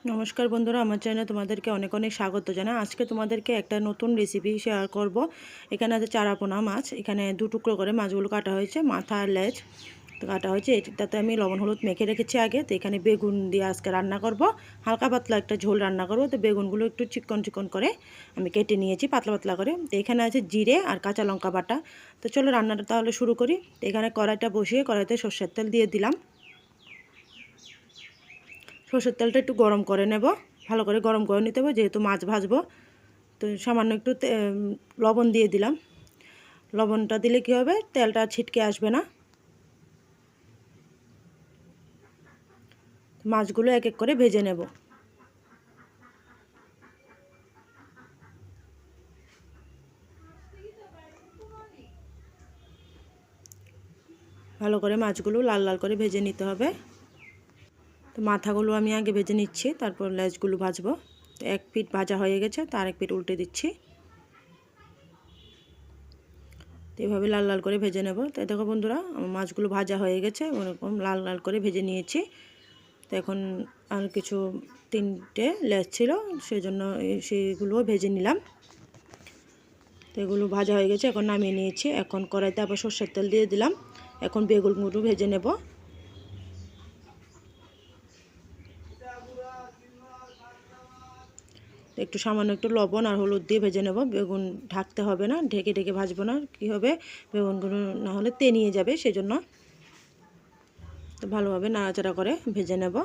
নমস্কার বন্ধুরা, আমার চ্যানেলে তোমাদেরকে অনেক অনেক স্বাগত জানাই। আজকে তোমাদেরকে একটা নতুন রেসিপি শেয়ার করব। এখানে আছে চারাপোনা মাছ। এখানে দু টুকরো করে মাছগুলো কাটা হয়েছে, মাথা আর লেজ কাটা হয়েছে। এটাতে আমি লবণ হলুদ মেখে রেখেছি আগে। তো এখানে বেগুন দিয়ে আজকে রান্না করব, হালকা পাতলা একটা ঝোল রান্না করব। তো বেগুনগুলো একটু চিকন চিকন করে আমি কেটে নিয়েছি, পাতলা পাতলা করে। তো এখানে আছে জিরে আর কাঁচা লঙ্কা বাটা। তো চলো রান্নাটা তাহলে শুরু করি। তো এখানে কড়াইটা বসিয়ে কড়াইতে সর্ষের তেল দিয়ে দিলাম। সর্ষের তেলটা একটু গরম করে নেব, ভালো করে গরম করে নিতে হবে, যেহেতু মাছ ভাজবো। তো সামান্য একটু লবণ দিয়ে দিলাম। লবণটা দিলে কী হবে, তেলটা ছিটকে আসবে না। মাছগুলো এক এক করে ভেজে নেব। ভালো করে মাছগুলো লাল লাল করে ভেজে নিতে হবে। তো মাথাগুলো আমি আগে ভেজে নিচ্ছি, তারপর লেজগুলো ভাজবো। তো এক পিঠ ভাজা হয়ে গেছে, তার এক পিঠ উল্টে দিচ্ছি। তো এভাবে লাল লাল করে ভেজে নেব। তো দেখো বন্ধুরা, আমার মাছগুলো ভাজা হয়ে গেছে, ওরকম লাল লাল করে ভেজে নিয়েছি। তো এখন আর কিছু তিনটে লেজ ছিল, সেজন্য সেইগুলোও ভেজে নিলাম। তো এগুলো ভাজা হয়ে গেছে, এখন নামিয়ে নিয়েছি। এখন কড়াইতে আবার সরষের তেল দিয়ে দিলাম। এখন বেগুনগুলো ভেজে নেব। একটু সামান্য একটু লবণ আর হলুদ দিয়ে ভেজে নেব। বেগুন ঢাকতে হবে না, ঢেকে ঢেকে ভাজবো না, কী হবে বেগুনগুলো না হলে তেনিয়ে যাবে, সেজন্য তো ভালোভাবে নাড়াচাড়া করে ভেজে নেব।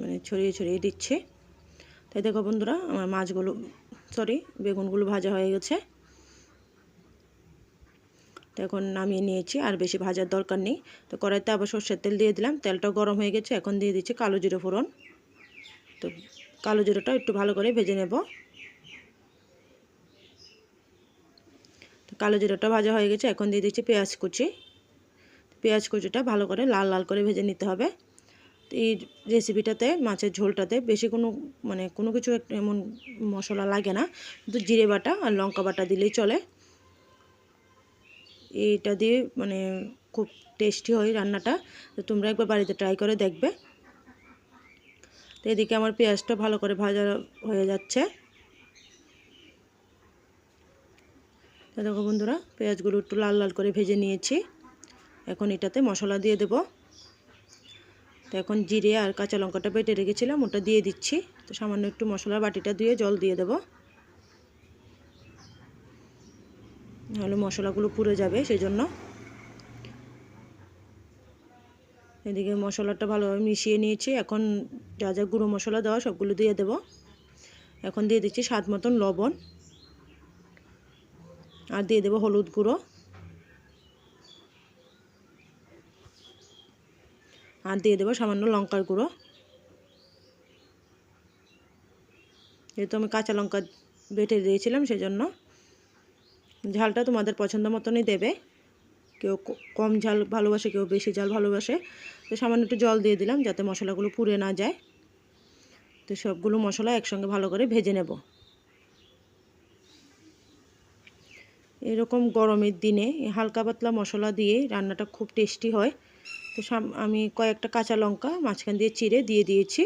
মানে ছড়িয়ে ছড়িয়ে দিচ্ছি। তাই দেখো বন্ধুরা, আমার বেগুনগুলো ভাজা হয়ে গেছে। তো এখন নামিয়ে নিয়েছি, আর বেশি ভাজার দরকার নেই। তো কড়াইতে আবার সরষের তেল দিয়ে দিলাম, তেলটাও গরম হয়ে গেছে। এখন দিয়ে দিচ্ছি কালো জিরে ফোড়ন। তো কালো জিরাটা একটু ভালো করে ভেজে নেব। তো কালো জিরাটা ভাজা হয়ে গেছে, এখন দিয়ে দিচ্ছি পেঁয়াজ কুচি। পেঁয়াজ কুচিটা ভালো করে লাল লাল করে ভেজে নিতে হবে। তো এই রেসিপিটাতে, মাছের ঝোলটাতে বেশি কোনো কিছু এমন মশলা লাগে না, কিন্তু জিরে বাটা আর লঙ্কা বাটা দিলেই চলে। এইটা দিয়ে খুব টেস্টি হয় রান্নাটা। তো তোমরা একবার বাড়িতে ট্রাই করে দেখবে। তো এদিকে আমার পেঁয়াজটা ভালো করে ভাজা হয়ে যাচ্ছে। তো দেখো বন্ধুরা, পেঁয়াজগুলো একটু লাল লাল করে ভেজে নিয়েছি। এখন এটাতে মশলা দিয়ে দেব। তো এখন জিরে আর কাঁচা লঙ্কাটা বেটে রেখেছিলাম, ওটা দিয়ে দিচ্ছি। তো সামান্য একটু মশলার বাটিটা দিয়ে জল দিয়ে দেব, নাহলে মশলাগুলো পুড়ে যাবে, সেই জন্য। এদিকে মশলাটা ভালোভাবে মিশিয়ে নিয়েছি। এখন যা যা গুঁড়ো মশলা দেওয়া সবগুলো দিয়ে দেব। এখন দিয়ে দিচ্ছি স্বাদ মতন লবণ, আর দিয়ে দেব হলুদ গুঁড়ো, আর দিয়ে দেবো সামান্য লঙ্কার গুঁড়ো। যেহেতু আমি কাঁচা লঙ্কা বেটে দিয়েছিলাম, সেজন্য ঝালটা তোমাদের পছন্দ মতনই দেবে। কেউ কম ঝাল ভালোবাসে, কেউ বেশি ঝাল ভালোবাসে। তো সামান্য একটু জল দিয়ে দিলাম, যাতে মশলাগুলো পুড়ে না যায়। তো সবগুলো মশলা একসঙ্গে ভালো করে ভেজে নেব। এরকম গরমের দিনে হালকা পাতলা মশলা দিয়ে রান্নাটা খুব টেস্টি হয়। তো আমি কয়েকটা কাঁচা লঙ্কা মাঝখান দিয়ে চিড়ে দিয়ে দিয়েছি।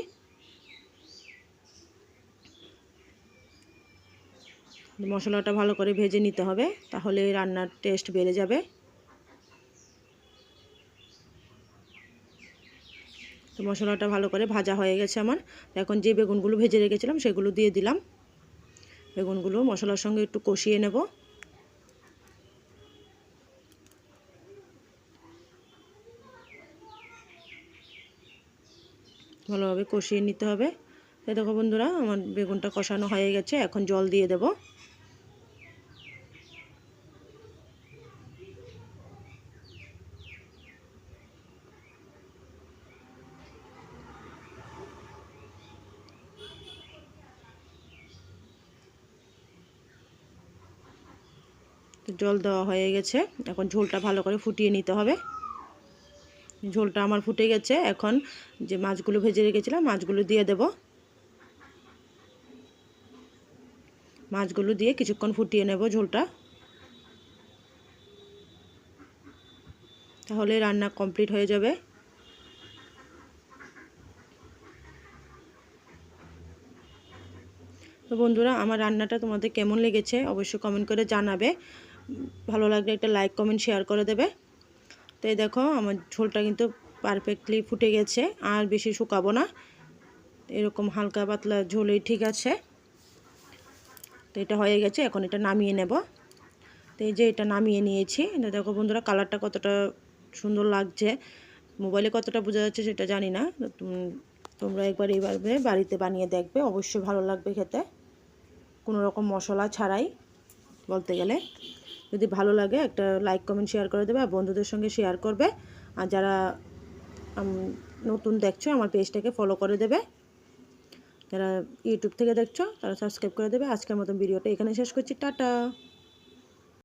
মশলাটা ভালো করে ভেজে নিতে হবে, তাহলে রান্নার টেস্ট বেড়ে যাবে। তো মশলাটা ভালো করে ভাজা হয়ে গেছে আমার। এখন যে বেগুনগুলো ভেজে রেখেছিলাম সেগুলো দিয়ে দিলাম। বেগুনগুলো মশলার সঙ্গে একটু কষিয়ে নেব। ভালোভাবে কষিয়ে নিতে হবে। এই দেখো বন্ধুরা, আমার বেগুনটা কষানো হয়ে গেছে, এখন জল দিয়ে দেব। জল দেওয়া হয়ে গেছে, এখন ঝোলটা ভালো করে ফুটিয়ে নিতে হবে। ঝোলটা আমার ফুটে গেছে। এখন যে মাছগুলো ভেজে রেখেছিলাম মাছগুলো দিয়ে দেব। মাছগুলো দিয়ে কিছুক্ষণ ফুটিয়ে নেব ঝোলটা। তাহলে রান্না কমপ্লিট হয়ে যাবে। তো বন্ধুরা, আমার রান্নাটা তোমাদের কেমন লেগেছে অবশ্যই কমেন্ট করে জানাবে। ভালো লাগলে একটা লাইক কমেন্ট শেয়ার করে দেবে। তো এই দেখো আমার ঝোলটা কিন্তু পারফেক্টলি ফুটে গেছে, আর বেশি শুকাবো না, এরকম হালকা পাতলা ঝোলেই ঠিক আছে। তো এটা হয়ে গেছে, এখন এটা নামিয়ে নেব। তো এই যে এটা নামিয়ে নিয়েছি, এটা দেখো বন্ধুরা কালারটা কতটা সুন্দর লাগছে। মোবাইলে কতটা বোঝা যাচ্ছে সেটা জানি না, তোমরা একবার এইভাবে বাড়িতে বানিয়ে দেখবে, অবশ্যই ভালো লাগবে খেতে, কোনো রকম মশলা ছাড়াই বলতে গেলে। যদি ভালো লাগে একটা লাইক কমেন্ট শেয়ার করে দেবে, আর বন্ধুদের সঙ্গে শেয়ার করবে। আর যারা নতুন দেখছো আমার পেজটাকে ফলো করে দেবে, যারা ইউটিউব থেকে দেখছো তারা সাবস্ক্রাইব করে দেবে। আজকের মতন ভিডিওটা এখানে শেষ করছি, টাটা।